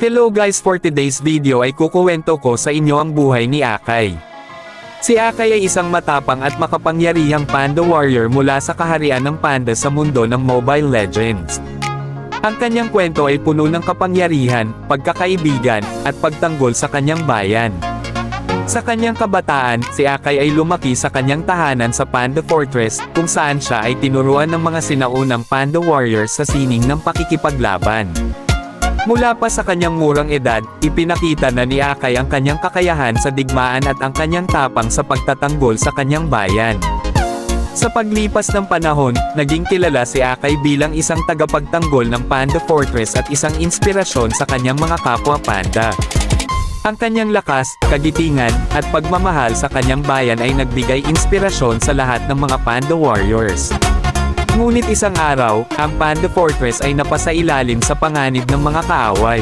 Hello guys, for today's video ay kukuwento ko sa inyo ang buhay ni Akay. Si Akay ay isang matapang at makapangyarihang panda warrior mula sa kaharian ng panda sa mundo ng Mobile Legends. Ang kanyang kwento ay puno ng kapangyarihan, pagkakaibigan, at pagtanggol sa kanyang bayan. Sa kanyang kabataan, si Akay ay lumaki sa kanyang tahanan sa Panda Fortress, kung saan siya ay tinuruan ng mga sinaunang panda warriors sa sining ng pakikipaglaban. Mula pa sa kanyang murang edad, ipinakita na ni Akay ang kanyang kakayahan sa digmaan at ang kanyang tapang sa pagtatanggol sa kanyang bayan. Sa paglipas ng panahon, naging kilala si Akay bilang isang tagapagtanggol ng Panda Fortress at isang inspirasyon sa kanyang mga kapwa panda. Ang kanyang lakas, kagitingan, at pagmamahal sa kanyang bayan ay nagbigay inspirasyon sa lahat ng mga panda warriors. Ngunit isang araw, ang Panda Fortress ay napasailalim sa panganib ng mga kaaway.